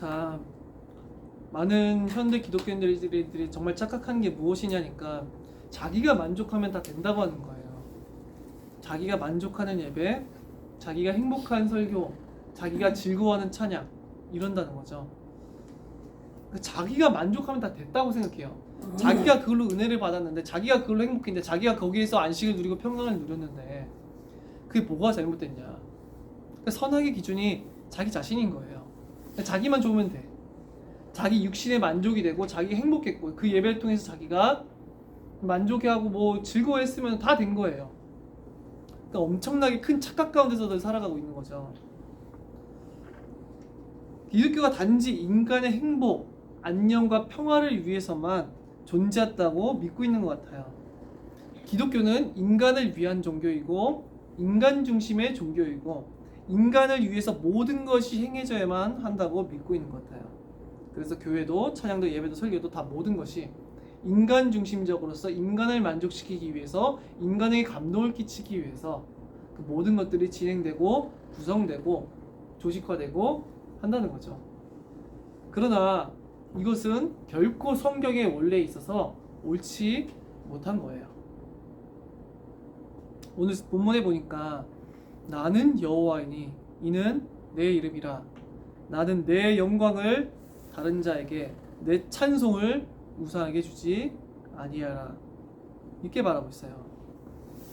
참 많은 현대 기독교인들이 정말 착각한 게 무엇이냐니까 자기가 만족하면 다 된다고 하는 거예요. 자기가 만족하는 예배, 자기가 행복한 설교, 자기가 즐거워하는 찬양 이런다는 거죠. 자기가 만족하면 다 됐다고 생각해요. 자기가 그걸로 은혜를 받았는데, 자기가 그걸로 행복했는데, 자기가 거기에서 안식을 누리고 평강을 누렸는데 그게 뭐가 잘못됐냐. 선악의 기준이 자기 자신인 거예요. 자기만 좋으면 돼. 자기 육신에 만족이 되고 자기 행복했고 그 예배를 통해서 자기가 만족해하고 뭐 즐거워했으면 다 된 거예요. 그러니까 엄청나게 큰 착각 가운데서도 살아가고 있는 거죠. 기독교가 단지 인간의 행복, 안녕과 평화를 위해서만 존재했다고 믿고 있는 것 같아요. 기독교는 인간을 위한 종교이고 인간 중심의 종교이고 인간을 위해서 모든 것이 행해져야만 한다고 믿고 있는 것 같아요. 그래서 교회도 찬양도 예배도 설교도 다 모든 것이 인간 중심적으로서 인간을 만족시키기 위해서, 인간에게 감동을 끼치기 위해서 그 모든 것들이 진행되고 구성되고 조직화되고 한다는 거죠. 그러나 이것은 결코 성경의 원래에 있어서 옳지 못한 거예요. 오늘 본문에 보니까 나는 여호와이니 이는 내 이름이라. 나는 내 영광을 다른 자에게 내 찬송을 우상에게 주지 아니하라. 이렇게 말하고 있어요.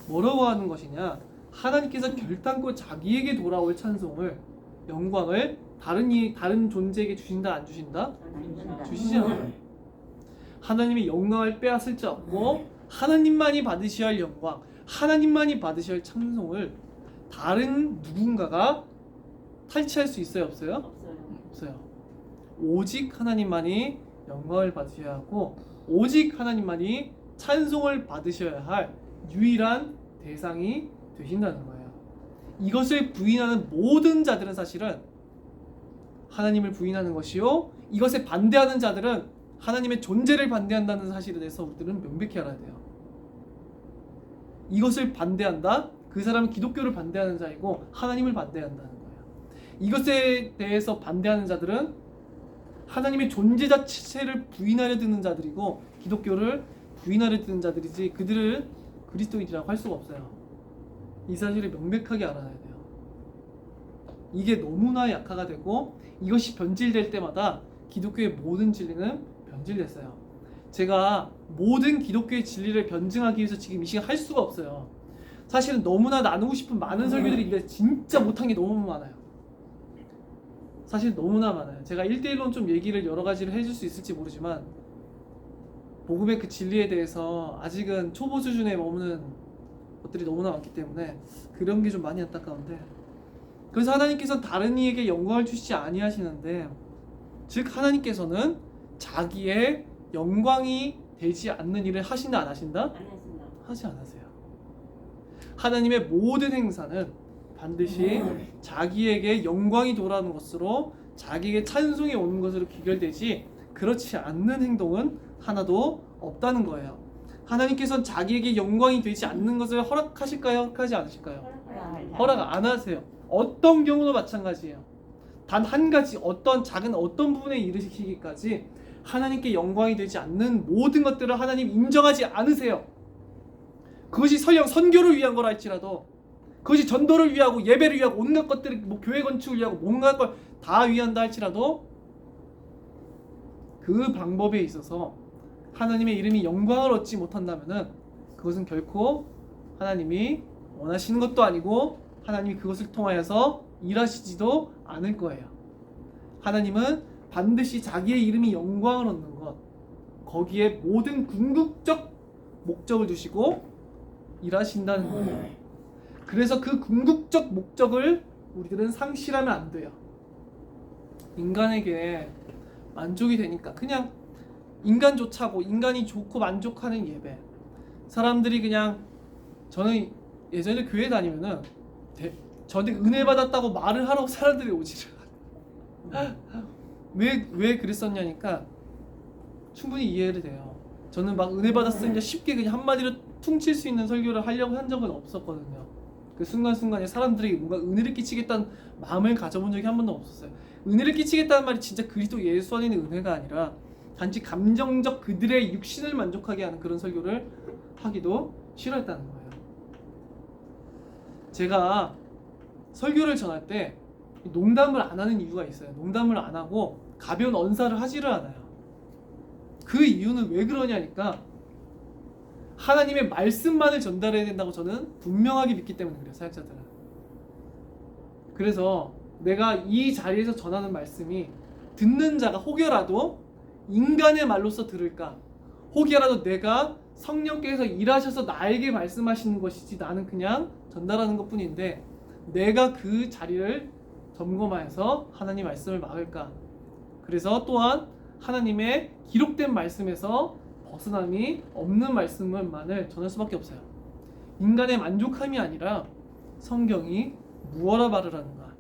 뭐라고 하는 것이냐? 하나님께서 결단코 자기에게 돌아올 찬송을, 영광을 다른 존재에게 주신다 안 주신다? 주시지 않아요. 하나님의 영광을 빼앗을 자 없고 하나님만이 받으셔야 할 영광, 하나님만이 받으셔야 할 찬송을 다른 누군가가 탈취할 수 있어요? 없어요? 없어요. 오직 하나님만이 영광을 받으셔야 하고 오직 하나님만이 찬송을 받으셔야 할 유일한 대상이 되신다는 거예요. 이것을 부인하는 모든 자들은 사실은 하나님을 부인하는 것이요, 이것에 반대하는 자들은 하나님의 존재를 반대한다는 사실에 대해서 우리들은 명백히 알아야 돼요. 이것을 반대한다? 그 사람은 기독교를 반대하는 자이고 하나님을 반대한다는 거예요. 이것에 대해서 반대하는 자들은 하나님의 존재 자체를 부인하려 드는 자들이고 기독교를 부인하려 드는 자들이지 그들을 그리스도인이라고 할 수가 없어요. 이 사실을 명백하게 알아야 돼요. 이게 너무나 약화가 되고 이것이 변질될 때마다 기독교의 모든 진리는 변질됐어요. 제가 모든 기독교의 진리를 변증하기 위해서 지금 이 시간 할 수가 없어요. 사실은 너무나 나누고 싶은 많은 설교들이 있는데 진짜 못한 게 너무 많아요. 사실 너무나 많아요. 제가 1대1로 좀 얘기를 여러 가지를 해줄 수 있을지 모르지만 복음의 그 진리에 대해서 아직은 초보 수준에 머무는 것들이 너무나 많기 때문에 그런 게 좀 많이 안타까운데, 그래서 하나님께서는 다른 이에게 영광을 주시지 아니하시는데, 즉 하나님께서는 자기의 영광이 되지 않는 일을 하신다 안 하신다? 하지 않으세요. 하나님의 모든 행사는 반드시 자기에게 영광이 돌아오는 것으로, 자기에게 찬송이 오는 것으로 귀결되지 그렇지 않는 행동은 하나도 없다는 거예요. 하나님께서는 자기에게 영광이 되지 않는 것을 허락하실까요? 허락하지 않으실까요? 허락 안 하세요. 어떤 경우도 마찬가지예요. 단 한 가지 어떤 작은 어떤 부분에 이르시기까지 하나님께 영광이 되지 않는 모든 것들을 하나님 인정하지 않으세요. 그것이 설령 선교를 위한 거라 할지라도, 그것이 전도를 위하고 예배를 위하고 온갖 것들을 뭐 교회 건축을 위하고 뭔가 걸 다 위한다 할지라도 그 방법에 있어서 하나님의 이름이 영광을 얻지 못한다면은 그것은 결코 하나님이 원하시는 것도 아니고 하나님이 그것을 통하여서 일하시지도 않을 거예요. 하나님은 반드시 자기의 이름이 영광을 얻는 것, 거기에 모든 궁극적 목적을 두시고 일하신다는 거예요. 그래서 그 궁극적 목적을 우리들은 상실하면 안 돼요. 인간에게 만족이 되니까 그냥 인간 좋자고 인간이 좋고 만족하는 예배, 사람들이 그냥, 저는 예전에 교회 다니면은 저한테 은혜 받았다고 말을 하라고 사람들이 오지를 왜 그랬었냐니까 충분히 이해를 돼요. 저는 막 은혜 받았으니까 쉽게 그냥 한마디로 퉁칠 수 있는 설교를 하려고 한 적은 없었거든요. 그 순간순간에 사람들에게 뭔가 은혜를 끼치겠다는 마음을 가져본 적이 한 번도 없었어요. 은혜를 끼치겠다는 말이 진짜 그리스도 예수 안에 있는 은혜가 아니라 단지 감정적 그들의 육신을 만족하게 하는 그런 설교를 하기도 싫어했다는 거예요. 제가 설교를 전할 때 농담을 안 하는 이유가 있어요. 농담을 안 하고 가벼운 언사를 하지를 않아요. 그 이유는 왜 그러냐니까 하나님의 말씀만을 전달해야 된다고 저는 분명하게 믿기 때문에 그래요. 사역자들은. 그래서 내가 이 자리에서 전하는 말씀이 듣는 자가 혹여라도 인간의 말로서 들을까, 혹여라도 내가 성령께서 일하셔서 나에게 말씀하시는 것이지 나는 그냥 전달하는 것뿐인데 내가 그 자리를 점검하여서 하나님 말씀을 막을까. 그래서 또한 하나님의 기록된 말씀에서 벗어남이 없는 말씀만을 전할 수밖에 없어요. 인간의 만족함이 아니라 성경이 무엇라 말하라는가,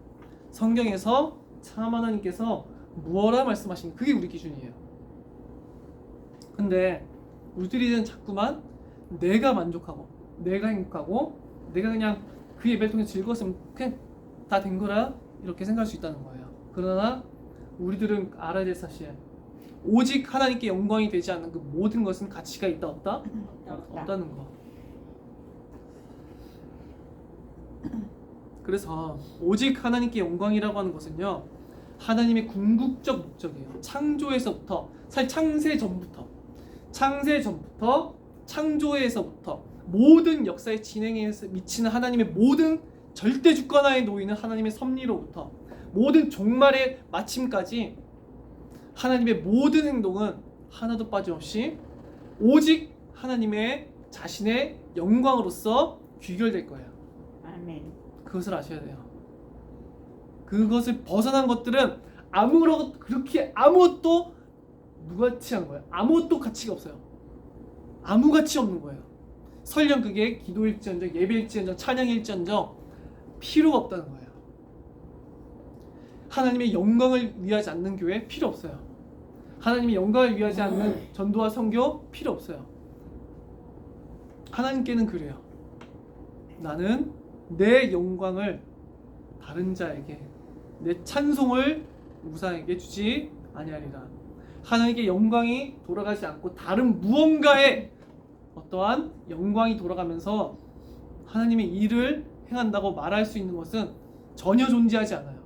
성경에서 참 하나님께서 무엇라 말씀하시는, 그게 우리 기준이에요. 근데 우리들은 자꾸만 내가 만족하고 내가 행복하고 내가 그냥 그 예배를 통해 즐거웠으면 그냥 다 된 거라 이렇게 생각할 수 있다는 거예요. 그러나 우리들은 알아야 될 사실, 오직 하나님께 영광이 되지 않는 그 모든 것은 가치가 있다 없다? 없다는 거. 그래서 오직 하나님께 영광이라고 하는 것은요, 하나님의 궁극적 목적이에요. 창조에서부터, 사실 창세전부터 창조에서부터 모든 역사의 진행에 미치는 하나님의 모든 절대 주권하에 놓이는 하나님의 섭리로부터 모든 종말의 마침까지 하나님의 모든 행동은 하나도 빠짐없이 오직 하나님의 자신의 영광으로서 귀결될 거예요. 아멘. 그것을 아셔야 돼요. 그것을 벗어난 것들은 그렇게 아무것도 무가치한 거예요. 아무것도 가치가 없어요. 아무 가치 없는 거예요. 설령 그게 기도일지언정, 예배일지언정, 찬양일지언정 필요가 없다는 거예요. 하나님의 영광을 위하지 않는 교회 필요 없어요. 하나님의 영광을 위하지 않는 전도와 선교 필요 없어요. 하나님께는 그래요. 나는 내 영광을 다른 자에게, 내 찬송을 우상에게 주지 아니하리라. 하나님께 영광이 돌아가지 않고 다른 무언가에 어떠한 영광이 돌아가면서 하나님의 일을 행한다고 말할 수 있는 것은 전혀 존재하지 않아요.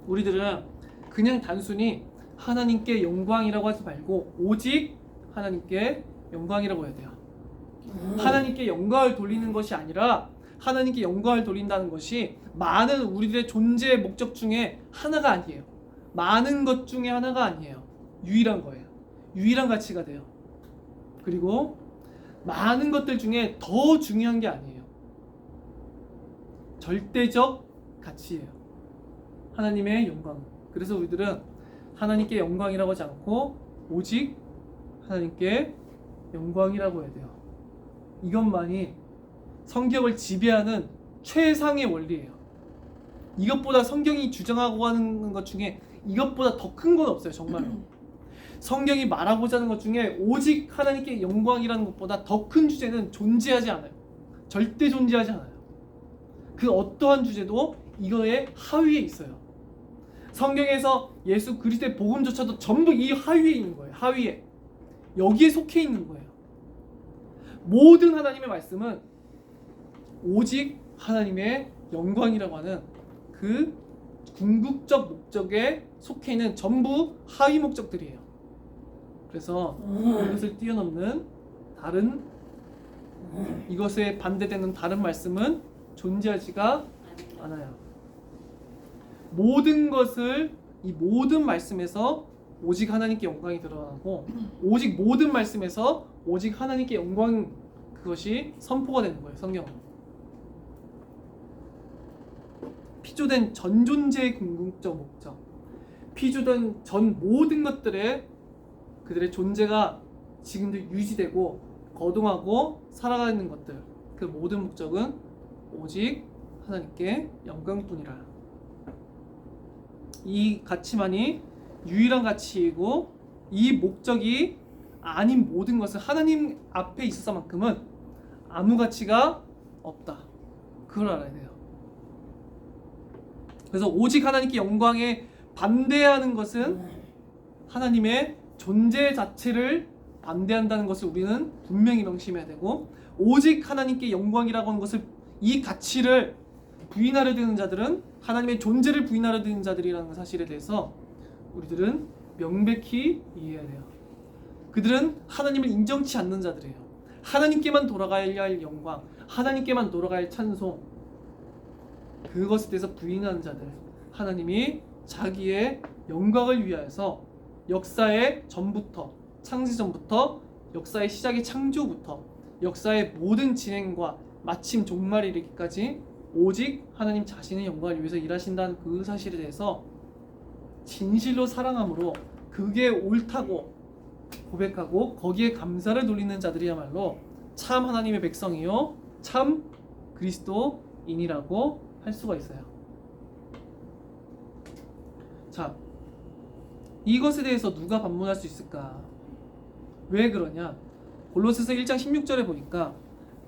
우리들은 그냥 단순히 하나님께 영광이라고 하지 말고 오직 하나님께 영광이라고 해야 돼요. 하나님께 영광을 돌리는 것이 아니라 하나님께 영광을 돌린다는 것이 많은 우리들의 존재의 목적 중에 하나가 아니에요. 많은 것 중에 하나가 아니에요. 유일한 거예요. 유일한 가치가 돼요. 그리고 많은 것들 중에 더 중요한 게 아니에요. 절대적 가치예요. 하나님의 영광. 그래서 우리들은 하나님께 영광이라고 하지 않고 오직 하나님께 영광이라고 해야 돼요. 이것만이 성경을 지배하는 최상의 원리예요. 이것보다 성경이 주장하고 하는 것 중에 이것보다 더 큰 건 없어요. 정말로. 성경이 말하고자 하는 것 중에 오직 하나님께 영광이라는 것보다 더 큰 주제는 존재하지 않아요. 절대 존재하지 않아요. 그 어떠한 주제도 이거의 하위에 있어요. 성경에서 예수 그리스도의 복음조차도 전부 이 하위에 있는 거예요. 하위에. 여기에 속해 있는 거예요. 모든 하나님의 말씀은 오직 하나님의 영광이라고 하는 그 궁극적 목적에 속해 있는 전부 하위 목적들이에요. 그래서 이것을 뛰어넘는 다른, 이것에 반대되는 다른 말씀은 존재하지가 않아요. 모든 것을, 이 모든 말씀에서 오직 하나님께 영광이 드러나고 오직 모든 말씀에서 오직 하나님께 영광, 그것이 선포가 되는 거예요. 성경은 피조된 전 존재의 궁극적 목적, 피조된 전 모든 것들의 그들의 존재가 지금도 유지되고 거동하고 살아가는 것들, 그 모든 목적은 오직 하나님께 영광뿐이라. 이 가치만이 유일한 가치이고 이 목적이 아닌 모든 것은 하나님 앞에 있어서만큼은 아무 가치가 없다. 그걸 알아야 돼요. 그래서 오직 하나님께 영광에 반대하는 것은 하나님의 존재 자체를 반대한다는 것을 우리는 분명히 명심해야 되고, 오직 하나님께 영광이라고 하는 것을, 이 가치를 부인하려 드는 자들은 하나님의 존재를 부인하려 드는 자들이라는 사실에 대해서 우리들은 명백히 이해해야 돼요. 그들은 하나님을 인정치 않는 자들이에요. 하나님께만 돌아가야 할 영광, 하나님께만 돌아가야 할 찬송, 그것에 대해서 부인하는 자들, 하나님이 자기의 영광을 위하여서 역사의 전부터, 창세 전부터, 역사의 시작의 창조부터 역사의 모든 진행과 마침 종말에 이르기까지 오직 하나님 자신의 영광을 위해서 일하신다는 그 사실에 대해서 진실로 사랑함으로 그게 옳다고 고백하고 거기에 감사를 돌리는 자들이야말로 참 하나님의 백성이요 참 그리스도인이라고 할 수가 있어요. 자, 이것에 대해서 누가 반문할 수 있을까? 왜 그러냐? 골로새서 1장 16절에 보니까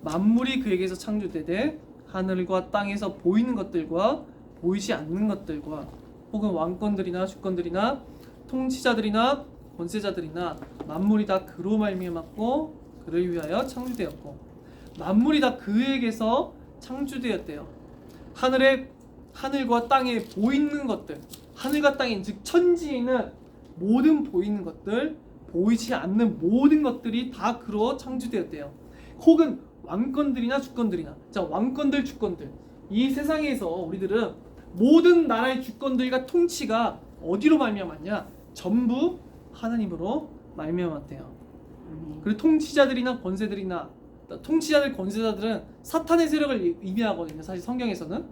만물이 그에게서 창조되되 하늘과 땅에서 보이는 것들과 보이지 않는 것들과 혹은 왕권들이나 주권들이나 통치자들이나 권세자들이나 만물이 다 그로 말미암았고 그를 위하여 창조되었고, 만물이 다 그에게서 창조되었대요. 하늘과 땅에 보이는 것들, 하늘과 땅에 즉 천지에 있는 모든 보이는 것들, 보이지 않는 모든 것들이 다 그로 창조되었대요. 혹은 왕권들이나 주권들이나, 자, 왕권들, 주권들, 이 세상에서 우리들은 모든 나라의 주권들과 통치가 어디로 말미암았냐? 전부 하나님으로 말미암았대요. 그리고 통치자들이나 권세들이나, 통치자들, 권세자들은 사탄의 세력을 의미하거든요. 사실 성경에서는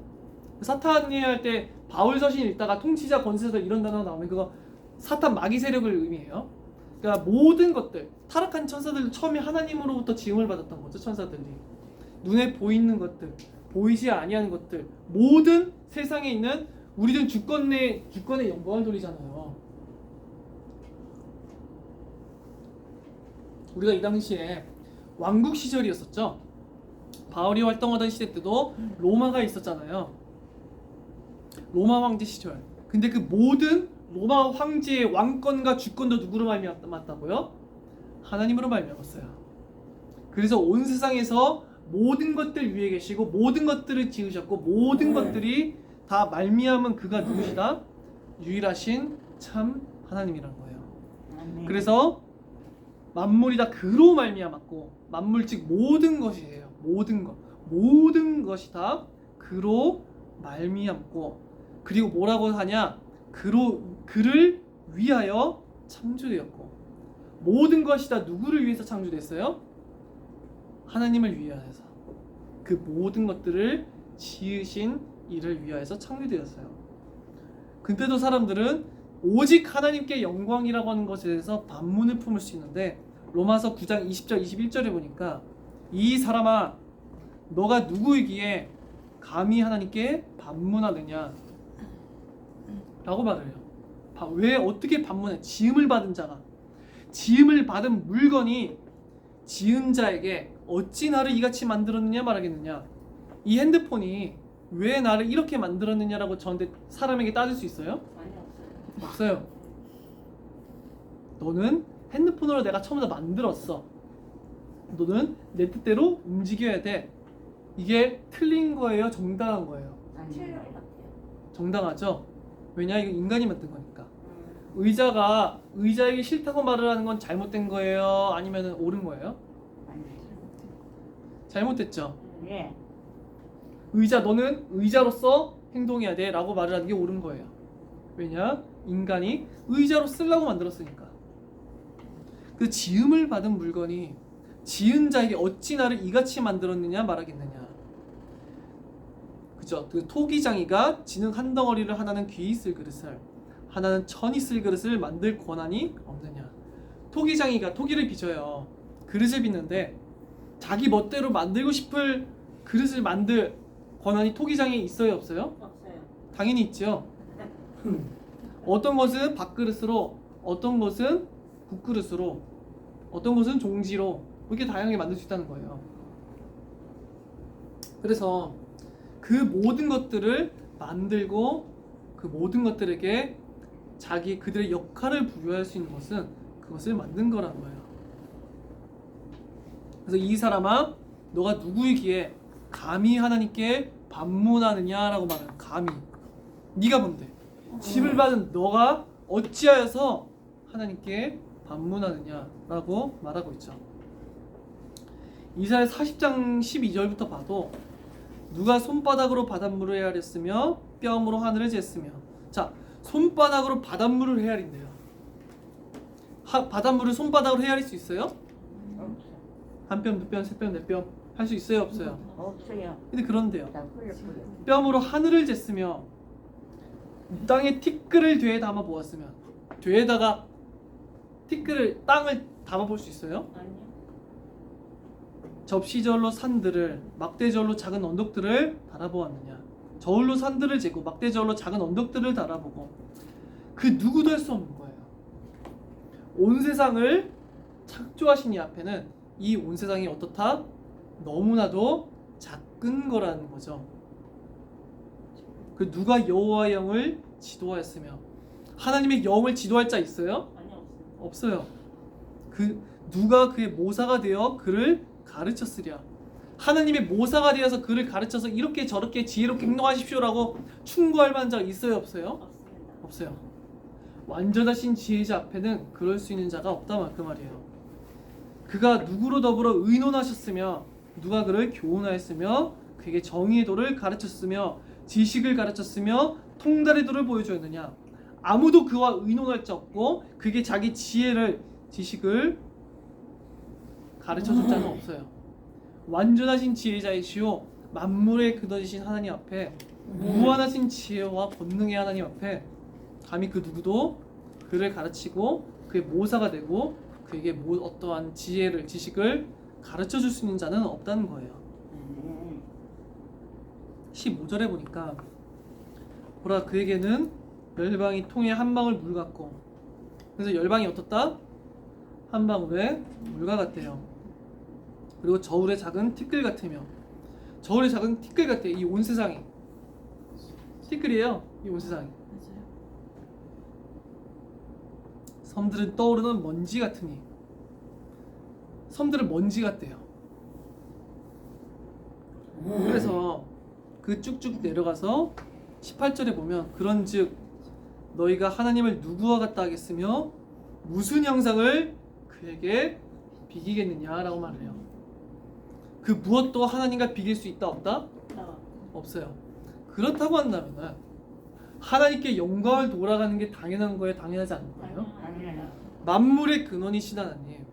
사탄이 할 때 바울 서신 읽다가 통치자, 권세자 이런 단어가 나오면 그거 사탄 마귀 세력을 의미해요. 그러니까 모든 것들, 타락한 천사들도 처음에 하나님으로부터 지음을 받았던 거죠. 천사들이 눈에 보이는 것들, 보이지 아니하는 것들, 모든 세상에 있는 우리는 주권의 영광을 돌리잖아요. 우리가 이 당시에 왕국 시절이었었죠. 바울이 활동하던 시대 때도 로마가 있었잖아요. 로마 황제 시절. 근데 그 모든 로마 황제의 왕권과 주권도 누구로 말미암았다고요? 하나님으로 말미암았어요. 그래서 온 세상에서 모든 것들 위에 계시고 모든 것들을 지으셨고 모든 것들이 다 말미암은 그가 누구시다? 유일하신 참 하나님이란 거예요. 그래서 만물이 다 그로 말미암았고, 만물 즉 모든 것이에요. 모든 것이 다 그로 말미암고, 그리고 뭐라고 하냐? 그를 위하여 창조되었고, 모든 것이 다 누구를 위해서 창조됐어요? 하나님을 위하여서. 그 모든 것들을 지으신 이를 위하여서 창조되었어요. 근데도 사람들은 오직 하나님께 영광이라고 하는 것에 대해서 반문을 품을 수 있는데, 로마서 9장 20절 21절에 보니까 이 사람아 너가 누구이기에 감히 하나님께 반문하느냐 라고 말을 해요. 왜 어떻게 반문해? 지음을 받은 자가, 지음을 받은 물건이 지은 자에게 어찌 나를 이같이 만들었느냐 말하겠느냐. 이 핸드폰이 왜 나를 이렇게 만들었느냐라고 저한테 사람에게 따질 수 있어요? 없어요. 너는 핸드폰으로 내가 처음부터 만들었어. 너는 내 뜻대로 움직여야 돼. 이게 틀린 거예요? 정당한 거예요? 정당하죠? 왜냐? 이거 인간이 만든 거니까. 의자에게 싫다고 말을 하는 건 잘못된 거예요? 아니면 옳은 거예요? 잘못됐죠? 예. 너는 의자로서 행동해야 돼 라고 말을 하는 게 옳은 거예요. 왜냐? 인간이 의자로 쓰려고 만들었으니까. 그 지음을 받은 물건이 지은 자에게 어찌 나를 이같이 만들었느냐 말하겠느냐. 그죠? 그 토기장이가 진흙 한 덩어리를 하나는 귀히 쓸 그릇을, 하나는 천이 쓸 그릇을 만들 권한이 없느냐. 토기장이가 토기를 빚어요. 그릇을 빚는데 자기 멋대로 만들고 싶을 그릇을 만들 권한이 토기장에 있어요, 없어요? 없어요. 당연히 있죠. 어떤 것은 밥그릇으로, 어떤 것은 국그릇으로, 어떤 것은 종지로, 이렇게 다양하게 만들 수 있다는 거예요. 그래서 그 모든 것들을 만들고 그 모든 것들에게 그들의 역할을 부여할 수 있는 것은 그것을 만든 거라는 거예요. 그래서 이 사람아, 너가 누구이기에 감히 하나님께 반문하느냐라고 말해요. 감히. 네가 뭔데? 집을 받은 너가 어찌하여서 하나님께 반문하느냐라고 말하고 있죠. 이사야 40장 12절부터 봐도 누가 손바닥으로 바닷물을 헤아렸으며 뺨으로 하늘을 쟀으며. 자, 손바닥으로 바닷물을 헤아린대요. 바닷물을 손바닥으로 헤아릴 수 있어요? 한 뼘, 두 뼘, 세 뼘, 네 뼘 할 수 있어요, 없어요? 없어요. 근데 그런데요. 다 흘려. 뺨으로 하늘을 쟀으며 땅에 티끌을 되에 담아 보았으면. 되에다가 티끌을 땅을 담아 볼 수 있어요? 아니요. 접시절로 산들을 막대절로 작은 언덕들을 달아보았느냐. 저울로 산들을 재고 막대절로 작은 언덕들을 달아보고. 그 누구도 할 수 없는 거예요. 온 세상을 창조하신 이 앞에는 이 온 세상이 어떻다? 너무나도 작은 거라는 거죠. 그 누가 여호와의 영을 지도하였으며. 하나님의 영을 지도할 자 있어요? 아니요. 없어요. 그 누가 그의 모사가 되어 그를 가르쳤으랴. 하나님의 모사가 되어서 그를 가르쳐서 이렇게 저렇게 지혜롭게 행동하십시오라고 충고할 만한 자가 있어요, 없어요? 없습니다. 없어요. 완전하신 지혜자 앞에는 그럴 수 있는 자가 없다 그 말이에요. 그가 누구로 더불어 의논하셨으며 누가 그를 교훈하였으며 그에게 정의의 도를 가르쳤으며 지식을 가르쳤으며 통달의 도를 보여주었느냐. 아무도 그와 의논할 자 없고 그게 자기 지식을 가르쳐줄 자는 없어요. 완전하신 지혜자이시오 만물에 근원이신 하나님 앞에 무한하신 지혜와 권능의 하나님 앞에 감히 그 누구도 그를 가르치고 그의 모사가 되고 그에게 어떠한 지식을 가르쳐줄 수 있는 자는 없다는 거예요. 15절에 보니까 보라 그에게는 열방이 통에 한 방울 물 같고. 그래서 열방이 어떻다? 한 방울의 물과 같대요. 그리고 저울의 작은 티끌 같으며. 저울의 작은 티끌 같대요. 이 온 세상이 티끌이에요. 이 온 세상이. 맞아요. 섬들은 떠오르는 먼지 같으니. 섬들은 먼지 같대요. 그래서 그 쭉쭉 내려가서 18절에 보면 그런즉 너희가 하나님을 누구와 같다 하겠으며 무슨 형상을 그에게 비기겠느냐라고 말을 해요. 그 무엇도 하나님과 비길 수 있다 없다? 없어요. 그렇다고 한다면 하나님께 영광을 돌아가는 게 당연한 거예요? 당연하지 않은 거예요? 아니에요. 만물의 근원이신 하나님,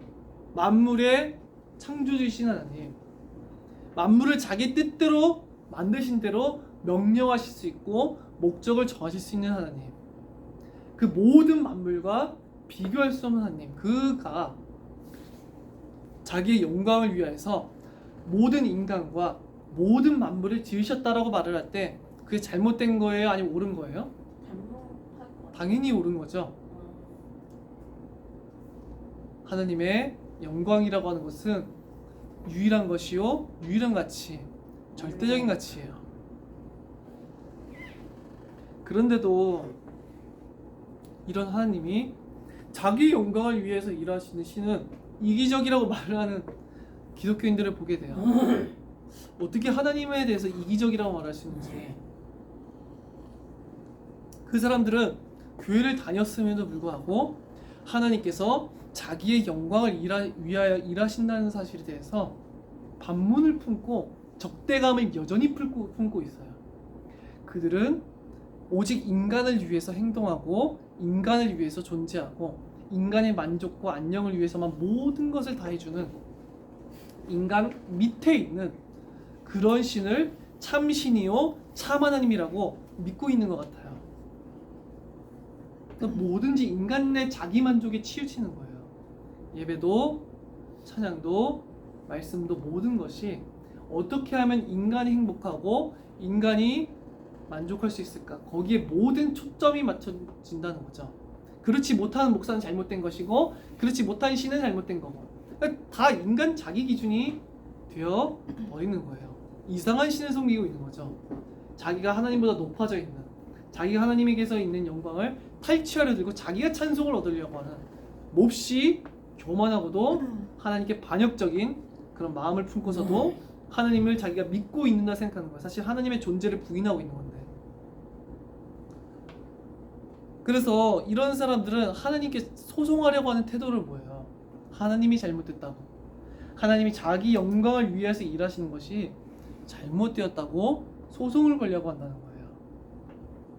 만물의 창조주이신 하나님, 만물을 자기 뜻대로 만드신 대로 명령하실 수 있고 목적을 정하실 수 있는 하나님, 그 모든 만물과 비교할 수 없는 하나님, 그가 자기의 영광을 위하여서 모든 인간과 모든 만물을 지으셨다라고 말을 할 때 그게 잘못된 거예요? 아니면 옳은 거예요? 잘못할 것 당연히 옳은 거죠. 하나님의 영광이라고 하는 것은 유일한 것이요 유일한 가치, 절대적인 가치예요. 그런데도 이런 하나님이 자기 영광을 위해서 일하시는 신은 이기적이라고 말을 하는 기독교인들을 보게 돼요. 어떻게 하나님에 대해서 이기적이라고 말할 수 있는지. 그 사람들은 교회를 다녔음에도 불구하고 하나님께서 자기의 영광을 위하여 일하신다는 사실에 대해서 반문을 품고 적대감을 여전히 품고 있어요. 그들은 오직 인간을 위해서 행동하고 인간을 위해서 존재하고 인간의 만족과 안녕을 위해서만 모든 것을 다해주는 인간 밑에 있는 그런 신을 참신이요 참 하나님이라고 믿고 있는 것 같아요. 그러니까 뭐든지 인간 내 자기 만족에 치우치는 거예요. 예배도 찬양도 말씀도 모든 것이 어떻게 하면 인간이 행복하고 인간이 만족할 수 있을까? 거기에 모든 초점이 맞춰진다는 거죠. 그렇지 못하는 목사는 잘못된 것이고 그렇지 못한 신은 잘못된 거고, 그러니까 다 인간 자기 기준이 되어 버리는 거예요. 이상한 신을 섬기고 있는 거죠. 자기가 하나님보다 높아져 있는, 자기가 하나님에게서 있는 영광을 탈취하려 들고 자기가 찬송을 얻으려고 하는 몹시 교만하고도 하나님께 반역적인 그런 마음을 품고서도 하나님을 자기가 믿고 있는다 생각하는 거예요. 사실 하나님의 존재를 부인하고 있는 건데. 그래서 이런 사람들은 하나님께 소송하려고 하는 태도를 뭐예요? 하나님이 잘못됐다고, 하나님이 자기 영광을 위해서 일하시는 것이 잘못되었다고 소송을 걸려고 한다는 거예요.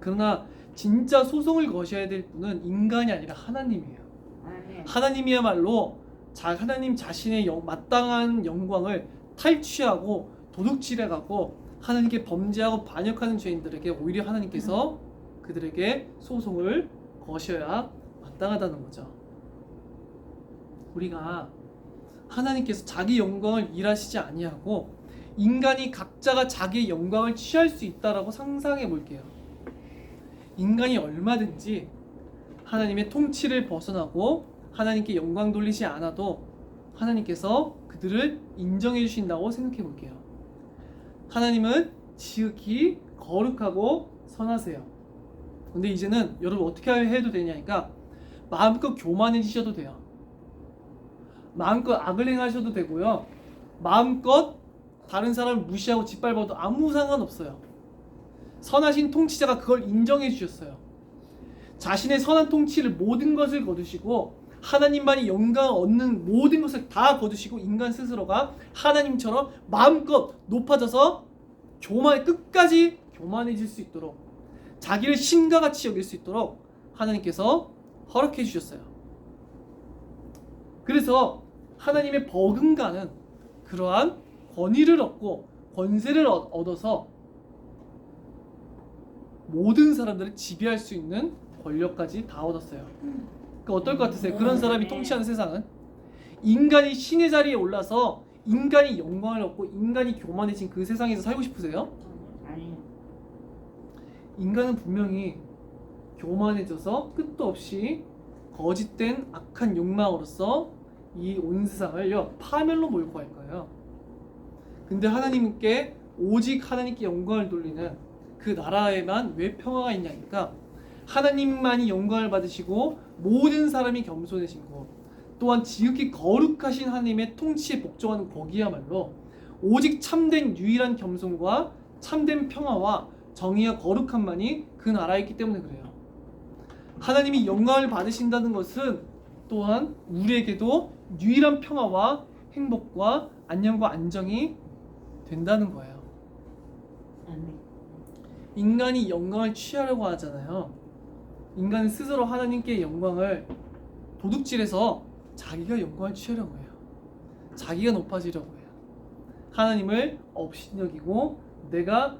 그러나 진짜 소송을 거셔야 될 분은 인간이 아니라 하나님이에요. 아멘. 하나님이야말로 하나님 자신의 마땅한 영광을 탈취하고 도둑질해가고 하나님께 범죄하고 반역하는 죄인들에게 오히려 하나님께서 그들에게 소송을 거셔야 마땅하다는 거죠. 우리가 하나님께서 자기 영광을 일하시지 아니하고 인간이 각자가 자기의 영광을 취할 수 있다라고 상상해 볼게요. 인간이 얼마든지 하나님의 통치를 벗어나고 하나님께 영광 돌리지 않아도 하나님께서 그들을 인정해 주신다고 생각해 볼게요. 하나님은 지극히 거룩하고 선하세요. 근데 이제는 여러분 어떻게 해도 되냐니까 마음껏 교만해지셔도 돼요. 마음껏 악을 행하셔도 되고요. 마음껏 다른 사람을 무시하고 짓밟아도 아무 상관없어요. 선하신 통치자가 그걸 인정해 주셨어요. 자신의 선한 통치를 모든 것을 거두시고 하나님만이 영광을 얻는 모든 것을 다 거두시고 인간 스스로가 하나님처럼 마음껏 높아져서 끝까지 교만해질 수 있도록 자기를 신과 같이 여길 수 있도록 하나님께서 허락해 주셨어요. 그래서 하나님의 버금가는 그러한 권위를 얻고 권세를 얻어서 모든 사람들을 지배할 수 있는 권력까지 다 얻었어요. 그러니까 어떨 것 같으세요? 그런 사람이 통치하는 세상은 인간이 신의 자리에 올라서 인간이 영광을 얻고 인간이 교만해진 그 세상에서 살고 싶으세요? 아니요. 인간은 분명히 교만해져서 끝도 없이 거짓된 악한 욕망으로서 이 온 세상을요 파멸로 몰고 갈 거예요. 근데 하나님께 오직 하나님께 영광을 돌리는 그 나라에만 왜 평화가 있냐니까 하나님만이 영광을 받으시고 모든 사람이 겸손해지고 또한 지극히 거룩하신 하나님의 통치에 복종하는 거기야말로 오직 참된 유일한 겸손과 참된 평화와 정의와 거룩함만이 그 나라에 있기 때문에 그래요. 하나님이 영광을 받으신다는 것은 또한 우리에게도 유일한 평화와 행복과 안녕과 안정이 된다는 거예요. 아멘. 인간이 영광을 취하려고 하잖아요. 인간은 스스로 하나님께 영광을 도둑질해서 자기가 영광을 취하려고 해요. 자기가 높아지려고 해요. 하나님을 업신여기고 내가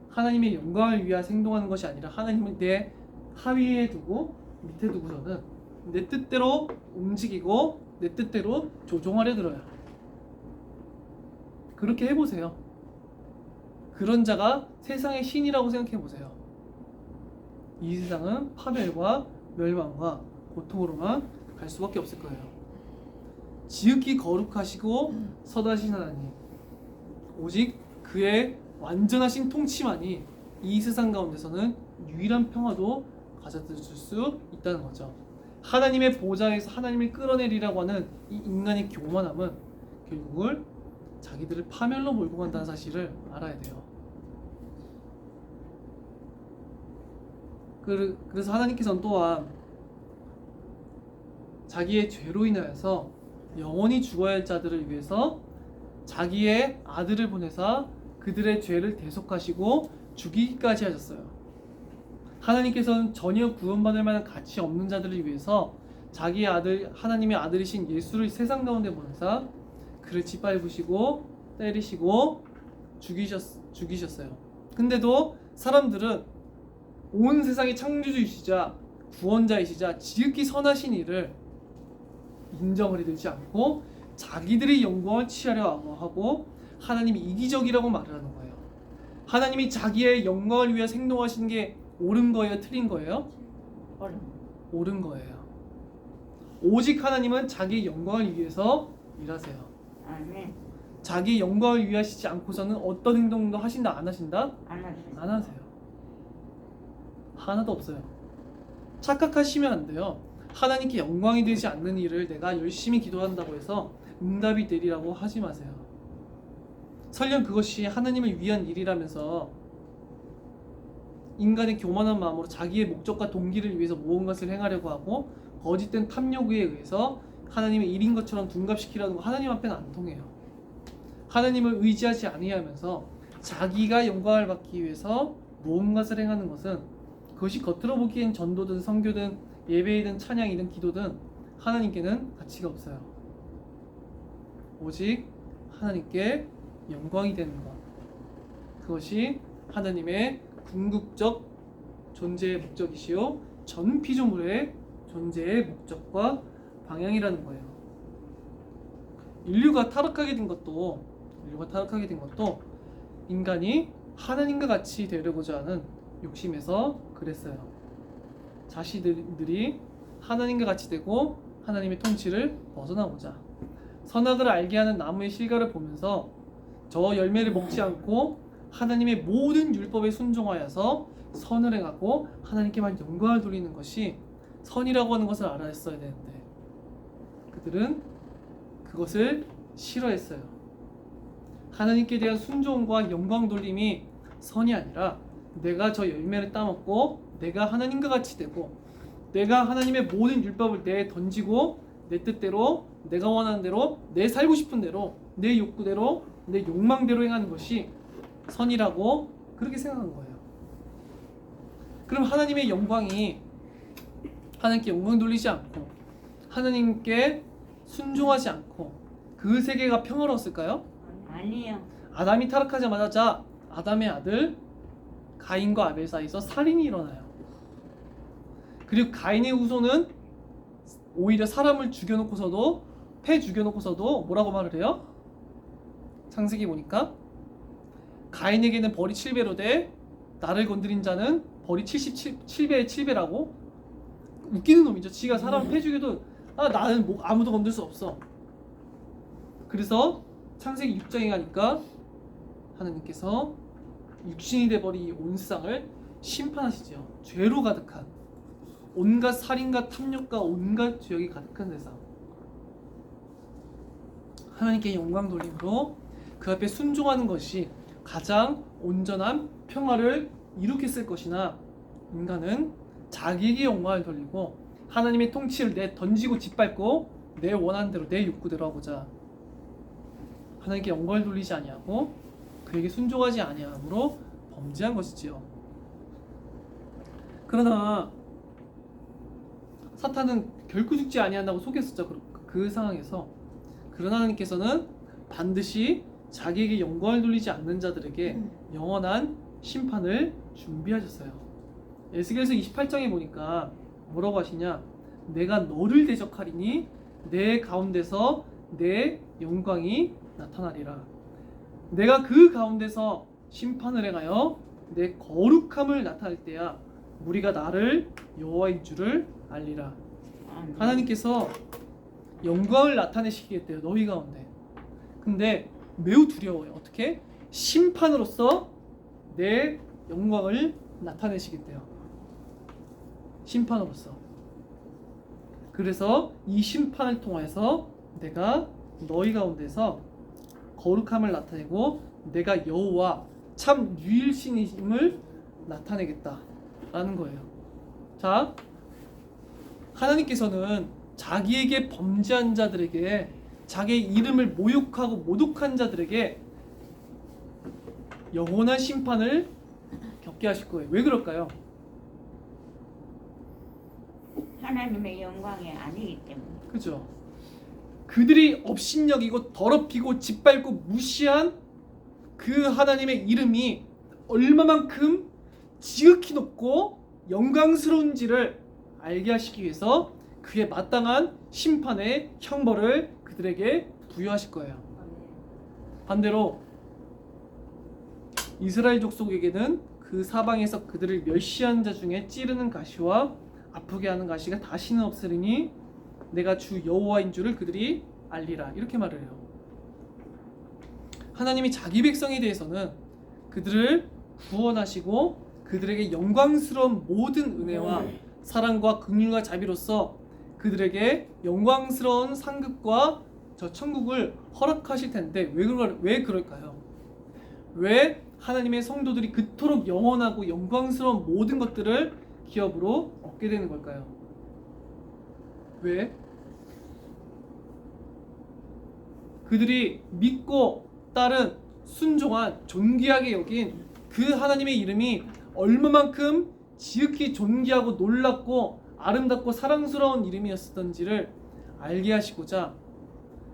하나님의 영광을 위하여 행동하는 것이 아니라 하나님을 내 하위에 두고 밑에 두고서는 내 뜻대로 움직이고 내 뜻대로 조종하려 들어요. 그렇게 해보세요. 그런 자가 세상의 신이라고 생각해보세요. 이 세상은 파멸과 멸망과 고통으로만 갈 수밖에 없을 거예요. 지극히 거룩하시고 선하신 하나님, 오직 그의 완전하신 통치만이 이 세상 가운데서는 유일한 평화도 가져다 줄 수 있다는 거죠. 하나님의 보좌에서 하나님을 끌어내리라고 하는 이 인간의 교만함은 결국은 자기들을 파멸로 몰고 간다는 사실을 알아야 돼요. 그래서 하나님께서는 또한 자기의 죄로 인하여서 영원히 죽어야 할 자들을 위해서 자기의 아들을 보내사 그들의 죄를 대속하시고 죽이기까지 하셨어요. 하나님께서는 전혀 구원받을 만한 가치 없는 자들을 위해서 자기의 아들, 하나님의 아들이신 예수를 세상 가운데 보내사 그를 짓밟으시고 때리시고 죽이셨어요. 근데도 사람들은 온 세상의 창조주이시자 구원자이시자 지극히 선하신 이를 인정을 해주지 않고 자기들의 영광을 취하려 하고 하나님이 이기적이라고 말을 하는 거예요. 하나님이 자기의 영광을 위해 행동하시는 게 옳은 거예요? 틀린 거예요? 옳은 거예요. 오직 하나님은 자기의 영광을 위해서 일하세요. 아멘. 자기 영광을 위하시지 않고서는 어떤 행동도 하신다 안 하신다? 안 하세요. 안 하세요. 하나도 없어요. 착각하시면 안 돼요. 하나님께 영광이 되지 않는 일을 내가 열심히 기도한다고 해서 응답이 되리라고 하지 마세요. 설령 그것이 하나님을 위한 일이라면서 인간의 교만한 마음으로 자기의 목적과 동기를 위해서 모든 것을 행하려고 하고 거짓된 탐욕에 의해서 하나님의 일인 것처럼 둔갑시키려는 거 하나님 앞에는 안 통해요. 하나님을 의지하지 아니하면서 자기가 영광을 받기 위해서 모든 것을 행하는 것은 그것이 겉으로 보기엔 전도든 선교든 예배이든 찬양이든 기도든 하나님께는 가치가 없어요. 오직 하나님께 영광이 되는 것, 그것이 하나님의 궁극적 존재의 목적이시요 전 피조물의 존재의 목적과 방향이라는 거예요. 인류가 타락하게 된 것도 인간이 하나님과 같이 되려고자 하는 욕심에서 그랬어요. 자신들이 하나님과 같이 되고 하나님의 통치를 벗어나고자 선악을 알게 하는 나무의 실과를 보면서 저 열매를 먹지 않고 하나님의 모든 율법에 순종하여서 선을 행하고 하나님께만 영광을 돌리는 것이 선이라고 하는 것을 알았어야 되는데 그들은 그것을 싫어했어요. 하나님께 대한 순종과 영광 돌림이 선이 아니라 내가 저 열매를 따먹고 내가 하나님과 같이 되고 내가 하나님의 모든 율법을 내 던지고 내 뜻대로 내가 원하는 대로 내 살고 싶은 대로 내 욕구대로 내 욕망대로 행하는 것이 선이라고 그렇게 생각한 거예요. 그럼 하나님의 영광이 하나님께 영광 돌리지 않고 하나님께 순종하지 않고 그 세계가 평화로웠을까요? 아니요. 아담이 타락하자마자 아담의 아들 가인과 아벨 사이에서 살인이 일어나요. 그리고 가인의 후손은 오히려 사람을 죽여놓고서도 뭐라고 말을 해요? 창세기 보니까 가인에게는 벌이 7배로 돼 나를 건드린 자는 벌이 77배의 7배라고. 웃기는 놈이죠. 지가 사람 패 죽여도 나는 뭐 아무도 건들 수 없어. 그래서 창세기 6장에 가니까 하나님께서 육신이 돼버린 이 온 세상을 심판하시죠. 죄로 가득한 온갖 살인과 탐욕과 온갖 죄악이 가득한 세상. 하나님께 영광 돌림으로 그 앞에 순종하는 것이 가장 온전한 평화를 이룩했을 것이나 인간은 자기에게 영광을 돌리고 하나님의 통치를 내 던지고 짓밟고 내 원하는 대로 내 욕구대로 하고자 하나님께 영광을 돌리지 아니하고 그에게 순종하지 아니함으로 범죄한 것이지요. 그러나 사탄은 결코 죽지 아니한다고 속였었죠. 그 상황에서. 그러나 하나님께서는 반드시 자기에게 영광을 돌리지 않는 자들에게 영원한 심판을 준비하셨어요. 에스겔서 28장에 보니까 뭐라고 하시냐? 내가 너를 대적하리니 내 가운데서 내 영광이 나타나리라. 내가 그 가운데서 심판을 행하여 내 거룩함을 나타낼 때야 무리가 나를 여호와인 줄을 알리라. 하나님께서 영광을 나타내시겠대요. 너희 가운데. 근데 매우 두려워요. 어떻게? 심판으로서 내 영광을 나타내시겠대요. 심판으로서. 그래서 이 심판을 통해서 내가 너희 가운데서 거룩함을 나타내고 내가 여호와 참 유일신임을 나타내겠다라는 거예요. 자, 하나님께서는 자기에게 범죄한 자들에게 자기의 이름을 모욕하고 모독한 자들에게 영원한 심판을 겪게 하실 거예요. 왜 그럴까요? 하나님의 영광이 아니기 때문에. 그죠? 그들이 업신여기고 더럽히고 짓밟고 무시한 그 하나님의 이름이 얼마만큼 지극히 높고 영광스러운지를 알게 하시기 위해서 그에 마땅한 심판의 형벌을 그들에게 부여하실 거예요. 반대로 이스라엘 족속에게는 그 사방에서 그들을 멸시한 자 중에 찌르는 가시와 아프게 하는 가시가 다시는 없으리니 내가 주 여호와인 줄을 그들이 알리라. 이렇게 말을 해요. 하나님이 자기 백성에 대해서는 그들을 구원하시고 그들에게 영광스러운 모든 은혜와 사랑과 긍휼과 자비로서 그들에게 영광스러운 상급과 저 천국을 허락하실 텐데 왜 그럴까요? 왜 하나님의 성도들이 그토록 영원하고 영광스러운 모든 것들을 기업으로 얻게 되는 걸까요? 왜? 그들이 믿고 따른 순종한 존귀하게 여긴 그 하나님의 이름이 얼마만큼 지극히 존귀하고 놀랍고 아름답고 사랑스러운 이름이었던지를 알게 하시고자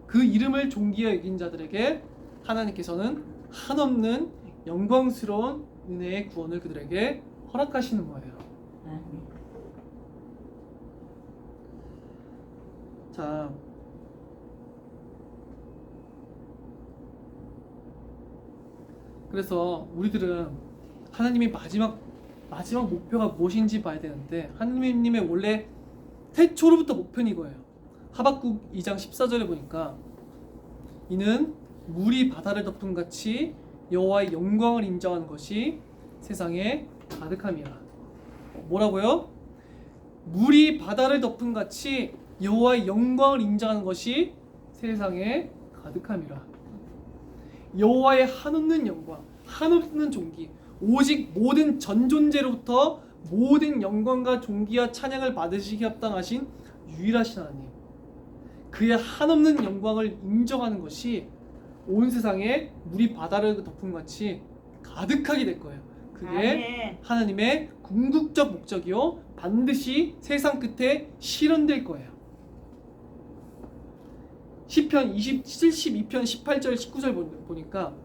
그 이름을 존귀하게 여긴 자들에게 하나님께서는 한없는 영광스러운 은혜의 구원을 그들에게 허락하시는 거예요. 자, 그래서 우리들은 하나님의 마지막 목표가 무엇인지 봐야 되는데 하나님의 원래 태초로부터 목표는 이거예요. 하박국 2장 14절에 보니까 이는 물이 바다를 덮은 같이 여호와의 영광을 인정하는 것이 세상에 가득함이라. 뭐라고요? 물이 바다를 덮은 같이 여호와의 영광을 인정하는 것이 세상에 가득함이라. 여호와의 한없는 영광, 한없는 존귀, 오직 모든 전존재로부터 모든 영광과 존귀와 찬양을 받으시기 합당하신 유일하신 하나님, 그의 한없는 영광을 인정하는 것이 온 세상에 물이 바다를 덮은 같이 가득하게 될 거예요. 그게 하나님의 궁극적 목적이요 반드시 세상 끝에 실현될 거예요. 시편 72편 18절 19절 보니까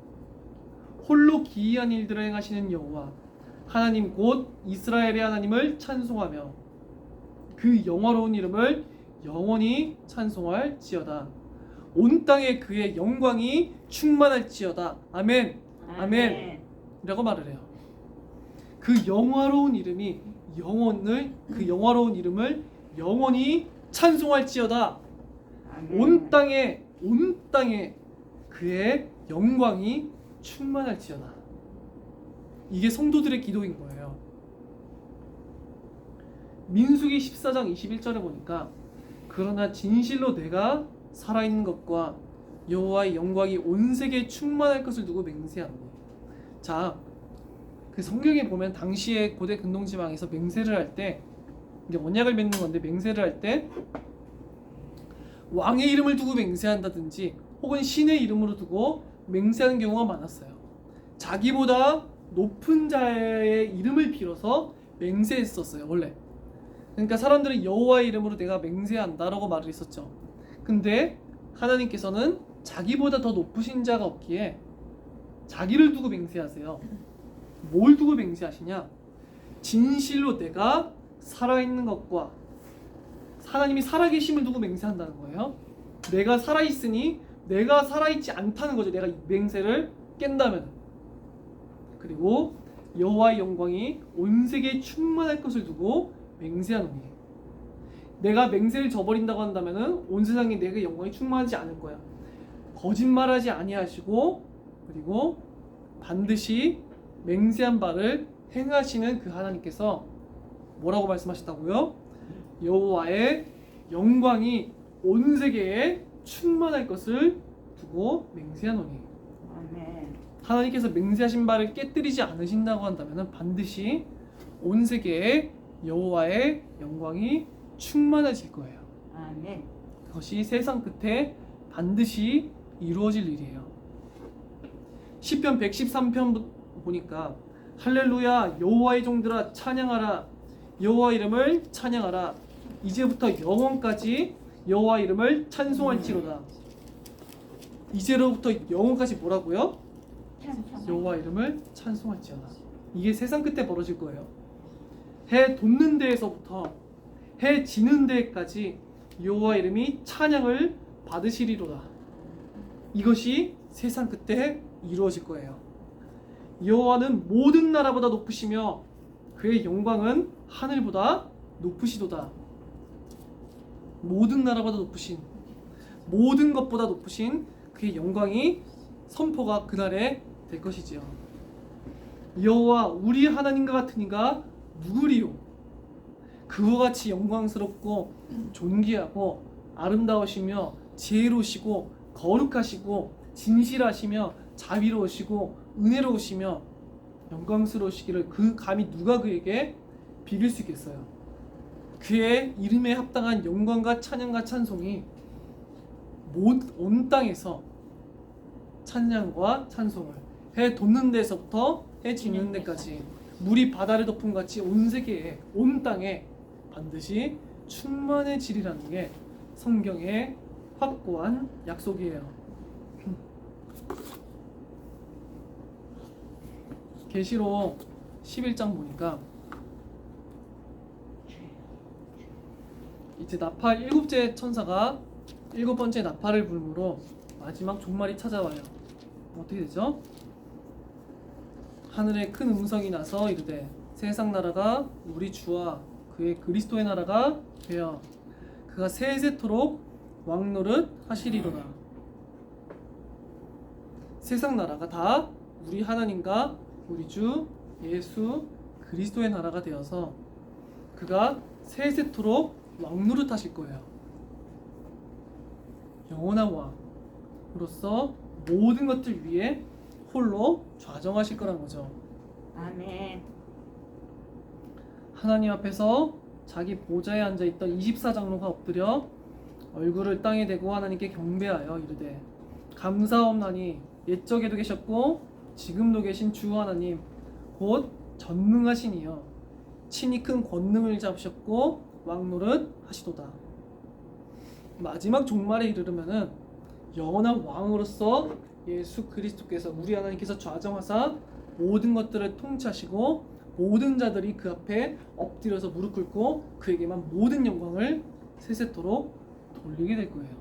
홀로 기이한 일들을 행하시는 여호와 하나님 곧 이스라엘의 하나님을 찬송하며 그 영화로운 이름을 영원히 찬송할지어다. 온 땅에 그의 영광이 충만할지어다. 아멘. 아멘. 이라고 말을 해요. 그 영화로운 이름이 그 영화로운 이름을 영원히 찬송할지어다. 온 땅에 그의 영광이 충만할지어다. 이게 성도들의 기도인 거예요. 민수기 14장 21절에 보니까 그러나 진실로 내가 살아있는 것과 여호와의 영광이 온 세계에 충만할 것을 두고 맹세하노니. 자, 그 성경에 보면 당시에 고대 근동지방에서 맹세를 할 때 이게 언약을 맺는 건데 맹세를 할 때 왕의 이름을 두고 맹세한다든지 혹은 신의 이름으로 두고 맹세하는 경우가 많았어요. 자기보다 높은 자의 이름을 빌어서 맹세했었어요, 원래. 그러니까 사람들은 여호와의 이름으로 내가 맹세한다라고 말을 했었죠. 근데 하나님께서는 자기보다 더 높으신 자가 없기에 자기를 두고 맹세하세요. 뭘 두고 맹세하시냐? 진실로 내가 살아있는 것과 하나님이 살아계심을 두고 맹세한다는 거예요. 내가 살아있으니 내가 살아있지 않다는 거죠. 내가 이 맹세를 깬다면. 그리고 여호와의 영광이 온 세계에 충만할 것을 두고 맹세하노니. 내가 맹세를 저버린다고 한다면은 온 세상에 내게 영광이 충만하지 않을 거야. 거짓말하지 아니하시고 그리고 반드시 맹세한 바를 행하시는 그 하나님께서 뭐라고 말씀하셨다고요? 여호와의 영광이 온 세계에 충만할 것을 두고 맹세하노니. 아멘. 하나님께서 맹세하신 바를 깨뜨리지 않으신다고 한다면 반드시 온 세계에 여호와의 영광이 충만해질 거예요. 아멘. 그것이 세상 끝에 반드시 이루어질 일이에요. 시편 113편 보니까 할렐루야 여호와의 종들아 찬양하라 여호와 이름을 찬양하라 이제부터 영원까지 여호와 이름을 찬송할지로다. 이제로부터 영원까지 뭐라고요? 여호와 이름을 찬송할지어다. 이게 세상 끝에 벌어질 거예요. 해 돋는 데에서부터 해 지는 데까지 여호와 이름이 찬양을 받으시리로다. 이것이 세상 끝에 이루어질 거예요. 여호와는 모든 나라보다 높으시며 그의 영광은 하늘보다 높으시도다. 모든 나라보다 높으신 모든 것보다 높으신 그의 영광이 선포가 그날에 될 것이지요. 여호와 우리 하나님과 같은 이가 누구리요? 그와 같이 영광스럽고 존귀하고 아름다우시며 지혜로우시고 거룩하시고 진실하시며 자비로우시고 은혜로우시며 영광스러우시기를 그 감히 누가 그에게 비길 수 있겠어요? 그의 이름에 합당한 영광과 찬양과 찬송이 온 땅에서 찬양과 찬송을 해 돋는 데서부터 해 지는 데까지 물이 바다를 덮은 같이 온 세계에 온 땅에 반드시 충만해지리라는 게 성경의 확고한 약속이에요. 계시록 11장 보니까 이제 나팔 일곱째 천사가 일곱 번째 나팔을 불므로 마지막 종말이 찾아와요. 어떻게 되죠? 하늘에 큰 음성이 나서 이르되 세상 나라가 우리 주와 그의 그리스도의 나라가 되어 그가 세세토록 왕노릇 하시리로다. 세상 나라가 다 우리 하나님과 우리 주 예수 그리스도의 나라가 되어서 그가 세세토록 왕노릇 하실 거예요. 영원한 왕으로서 모든 것들 위에 홀로 좌정하실 거란 거죠. 아멘. 하나님 앞에서 자기 보좌에 앉아있던 24장로가 엎드려 얼굴을 땅에 대고 하나님께 경배하여 이르되 감사옵나니 옛적에도 계셨고 지금도 계신 주 하나님 곧 전능하신 이여 친히 큰 권능을 잡으셨고 왕노릇 하시도다. 마지막 종말에 이르르면은 영원한 왕으로서 예수 그리스도께서 우리 하나님께서 좌정하사 모든 것들을 통치하시고 모든 자들이 그 앞에 엎드려서 무릎 꿇고 그에게만 모든 영광을 세세토록 돌리게 될 거예요.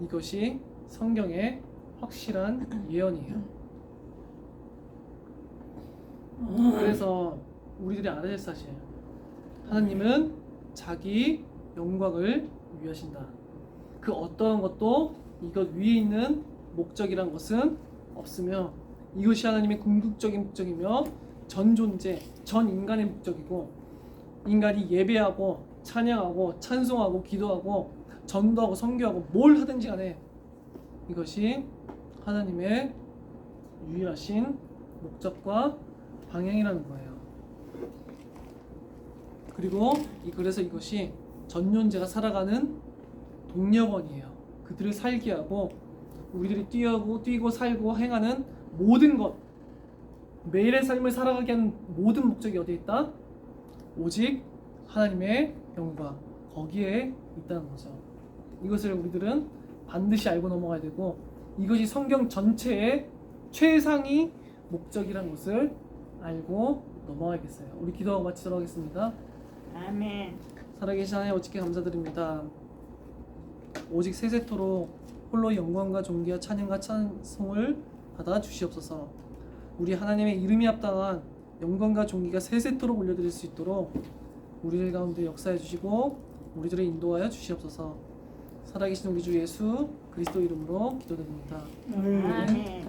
이것이 성경의 확실한 예언이에요. 그래서 우리들이 알아야 될 사실, 하나님은 자기 영광을 위하신다. 그 어떠한 것도 이것 위에 있는 목적이란 것은 없으며 이것이 하나님의 궁극적인 목적이며 전 존재, 전 인간의 목적이고 인간이 예배하고 찬양하고 찬송하고 기도하고 전도하고 선교하고 뭘 하든지 간에 이것이 하나님의 유일하신 목적과 방향이라는 거예요. 그리고 그래서 이것이 전존재가 살아가는 동력원이에요. 그들을 살게 하고 우리들이 뛰고 살고 행하는 모든 것, 매일의 삶을 살아가게 하는 모든 목적이 어디에 있다? 오직 하나님의 영광, 거기에 있다는 거죠. 이것을 우리들은 반드시 알고 넘어가야 되고 이것이 성경 전체의 최상위 목적이라는 것을 알고 넘어가야겠어요. 우리 기도하고 마치도록 하겠습니다. 아멘. 살아계신 하나님 어찌게 감사드립니다. 오직 세세토록 홀로 영광과 존귀와 찬양과 찬송을 받아 주시옵소서. 우리 하나님의 이름이 합당한 영광과 존귀가 세세토록 올려드릴 수 있도록 우리들 가운데 역사해 주시고 우리들을 인도하여 주시옵소서. 살아계신 우리 주 예수 그리스도 이름으로 기도드립니다. 아멘.